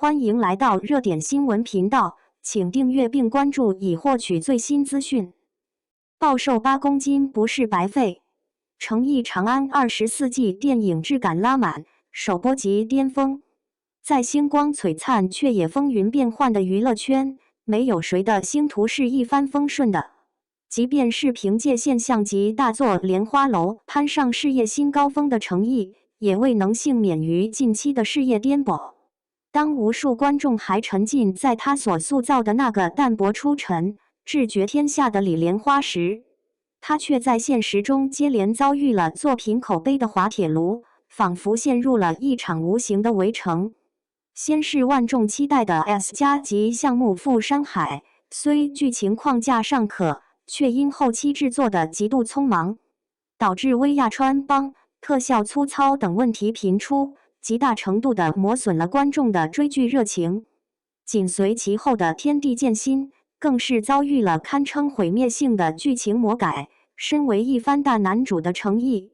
欢迎来到热点新闻频道，请订阅并关注以获取最新资讯。暴瘦8公斤不是白费，诚意长安24季电影质感拉满，首播即巅峰。在星光璀璨却也风云变幻的娱乐圈，没有谁的星途是一帆风顺的。即便是凭借现象级大作《莲花楼》攀上事业新高峰的诚意，也未能幸免于近期的事业颠簸。当无数观众还沉浸在他所塑造的那个淡泊出尘、志绝天下的李莲花时，他却在现实中接连遭遇了作品口碑的滑铁卢，仿佛陷入了一场无形的围城。先是万众期待的 S+ 级项目《赴山海》，虽剧情框架尚可，却因后期制作的极度匆忙，导致威亚穿帮、特效粗糙等问题频出，极大程度地磨损了观众的追剧热情。紧随其后的《天地剑心》更是遭遇了堪称毁灭性的剧情魔改。身为一番大男主的诚意，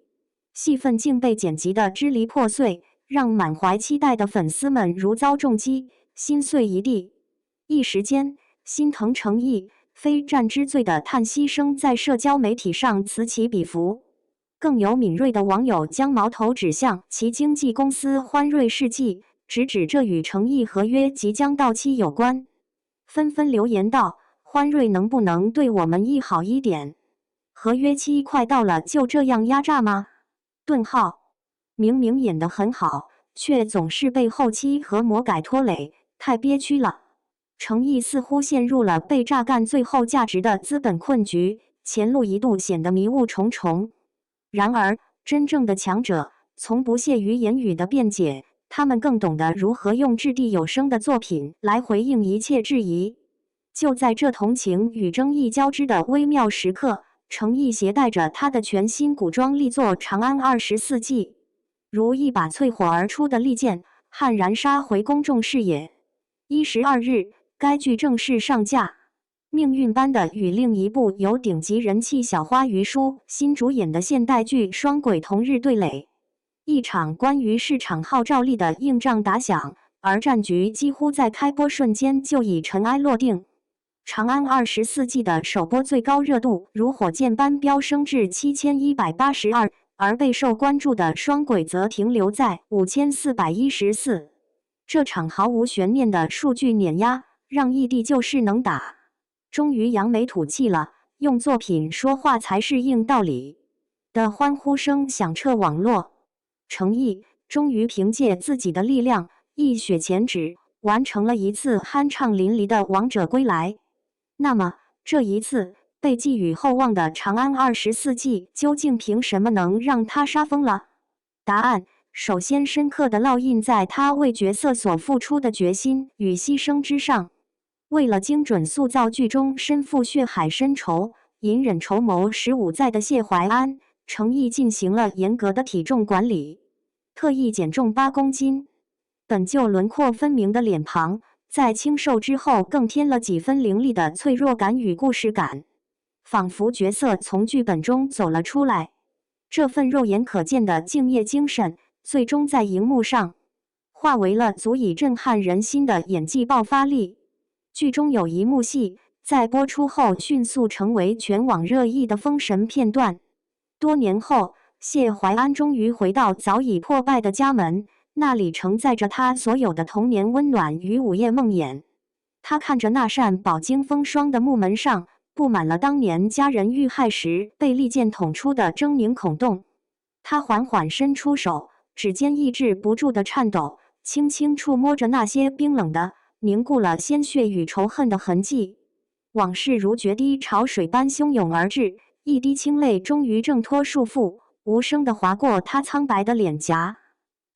戏份竟被剪辑得支离破碎，让满怀期待的粉丝们如遭重击，心碎一地。一时间，心疼诚意、非战之罪的叹息声在社交媒体上此起彼伏。更有敏锐的网友将矛头指向其经纪公司欢瑞世纪，直指这与诚意合约即将到期有关，纷纷留言道：“欢瑞能不能对我们一好一点？合约期快到了，就这样压榨吗？”明明演得很好，却总是被后期和魔改拖累，太憋屈了。诚意似乎陷入了被榨干最后价值的资本困局，前路一度显得迷雾重重。然而，真正的强者从不屑于言语的辩解，他们更懂得如何用掷地有声的作品来回应一切质疑。就在这同情与争议交织的微妙时刻，诚意携带着他的全新古装力作《长安24季》，如一把淬火而出的利剑，悍然杀回公众视野。1月2日，该剧正式上架。命运般的与另一部由顶级人气小花于书新主演的现代剧双轨同日对垒，一场关于市场号召力的硬仗打响，而战局几乎在开播瞬间就已尘埃落定。长安24季的首播最高热度如火箭般飙升至7182，而备受关注的双轨则停留在5414。这场毫无悬念的数据碾压，让异地就是能打。终于扬眉吐气了，用作品说话才是硬道理的欢呼声响彻网络。诚意终于凭借自己的力量一雪前耻，完成了一次酣畅淋漓的王者归来。那么，这一次被寄予厚望的长安24季究竟凭什么能让他杀疯了？答案首先深刻地烙印在他为角色所付出的决心与牺牲之上。为了精准塑造剧中身负血海深仇、隐忍筹谋15载的谢怀安，诚意进行了严格的体重管理，特意减重8公斤。本就轮廓分明的脸庞，在清瘦之后更添了几分凌厉的脆弱感与故事感，仿佛角色从剧本中走了出来。这份肉眼可见的敬业精神，最终在荧幕上化为了足以震撼人心的演技爆发力。剧中有一幕戏，在播出后迅速成为全网热议的封神片段。多年后，谢怀安终于回到早已破败的家门，那里承载着他所有的童年温暖与午夜梦魇。他看着那扇饱经风霜的木门上，布满了当年家人遇害时被利剑捅出的狰狞孔洞。他缓缓伸出手，指尖抑制不住的颤抖，轻轻触摸着那些冰冷的凝固了鲜血与仇恨的痕迹。往事如决堤潮水般汹涌而至，一滴清泪终于挣脱束缚，无声地划过他苍白的脸颊。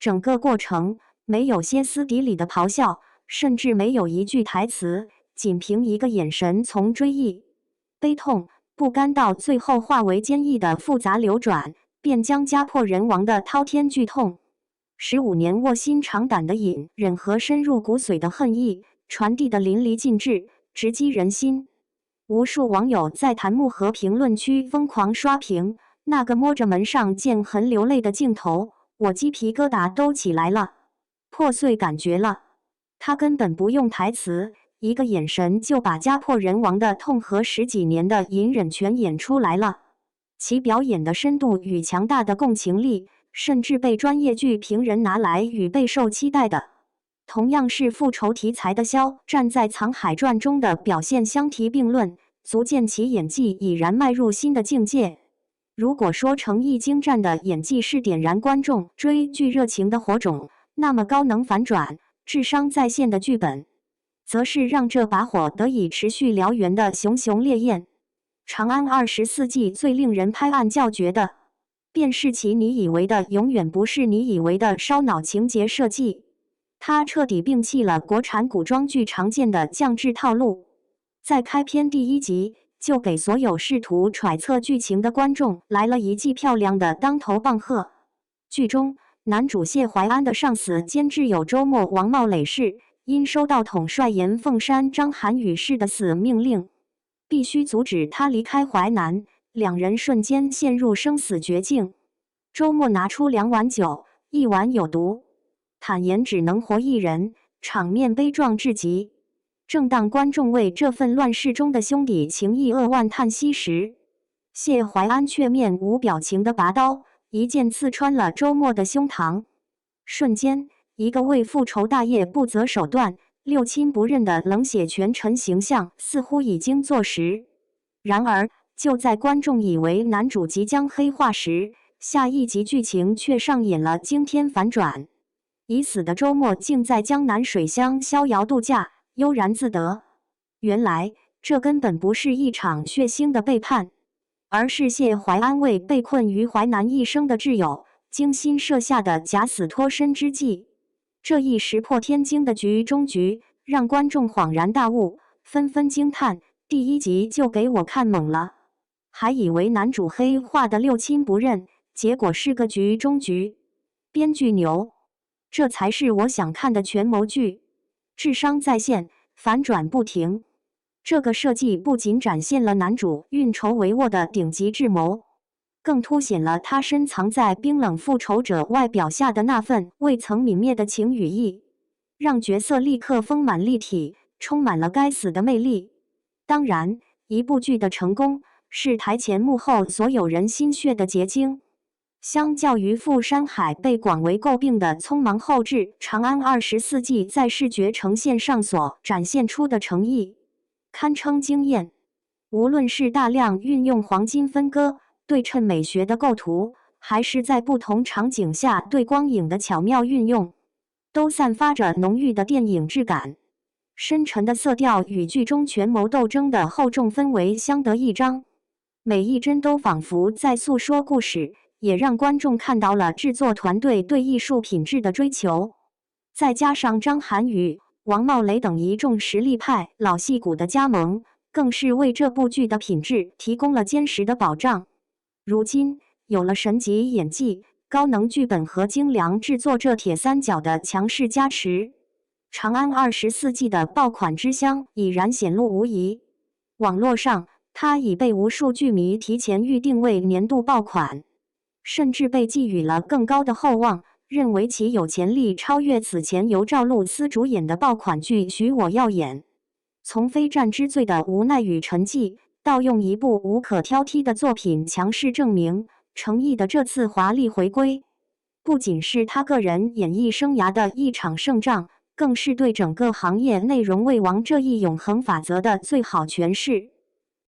整个过程没有歇斯底里的咆哮，甚至没有一句台词，仅凭一个眼神，从追忆、悲痛、不甘到最后化为坚毅的复杂流转，便将家破人亡的滔天剧痛，15年卧薪尝胆的隐忍和深入骨髓的恨意，传递得淋漓尽致，直击人心。无数网友在弹幕和评论区疯狂刷屏，那个摸着门上剑痕流泪的镜头，我鸡皮疙瘩都起来了，破碎感觉了。他根本不用台词，一个眼神就把家破人亡的痛和10几年的隐忍全演出来了。其表演的深度与强大的共情力，甚至被专业剧评人拿来与备受期待的同样是复仇题材的肖战在《藏海传》中的表现相提并论，足见其演技已然迈入新的境界。如果说诚意精湛的演技是点燃观众追剧热情的火种，那么高能反转、智商在线的剧本，则是让这把火得以持续燎原的熊熊烈焰。长安24季最令人拍案叫绝的，便是其你以为的永远不是你以为的烧脑情节设计。它彻底摒弃了国产古装剧常见的降智套路，在开篇第1集就给所有试图揣测剧情的观众来了一记漂亮的当头棒喝。剧中男主谢怀安的上司兼挚友周末王茂磊氏，因收到统帅严凤山张涵予氏的死命令，必须阻止他离开淮南，两人瞬间陷入生死绝境。周末拿出2碗酒，1碗有毒，坦言只能活1人，场面悲壮至极。正当观众为这份乱世中的兄弟情谊扼腕叹息时，谢怀安却面无表情地拔刀，一剑刺穿了周末的胸膛。瞬间，一个为复仇大业不择手段、六亲不认的冷血权臣形象似乎已经坐实。然而，就在观众以为男主即将黑化时，下一集剧情却上演了惊天反转。已死的周末竟在江南水乡逍遥度假，悠然自得。原来，这根本不是一场血腥的背叛，而是谢怀安为被困于淮南一生的挚友精心设下的假死脱身之计。这一石破天惊的局中局，让观众恍然大悟，纷纷惊叹：第1集就给我看懵了，还以为男主黑化的六亲不认，结果是个局中局。编剧牛，这才是我想看的权谋剧，智商在线，反转不停。这个设计不仅展现了男主运筹帷幄的顶级智谋，更凸显了他深藏在冰冷复仇者外表下的那份未曾泯灭的情与义，让角色立刻丰满立体，充满了该死的魅力。当然，一部剧的成功是台前幕后所有人心血的结晶。相较于富山海被广为诟病的匆忙后置，长安24季在视觉呈现上所展现出的诚意，堪称惊艳。无论是大量运用黄金分割、对称美学的构图，还是在不同场景下对光影的巧妙运用，都散发着浓郁的电影质感。深沉的色调与剧中权谋斗争的厚重氛围相得益彰，每一帧都仿佛在诉说故事，也让观众看到了制作团队对艺术品质的追求。再加上张涵予、王茂磊等一众实力派老戏骨的加盟，更是为这部剧的品质提供了坚实的保障。如今有了神级演技、高能剧本和精良制作这铁三角的强势加持，长安24季的爆款之香已然显露无遗。网络上，它已被无数剧迷提前预定为年度爆款，甚至被寄予了更高的厚望，认为其有潜力超越此前由赵露思主演的爆款剧《许我耀眼》。从非战之罪的无奈与沉寂，到用一部无可挑剔的作品强势证明诚意的这次华丽回归，不仅是他个人演艺生涯的一场胜仗，更是对整个行业内容为王这一永恒法则的最好诠释。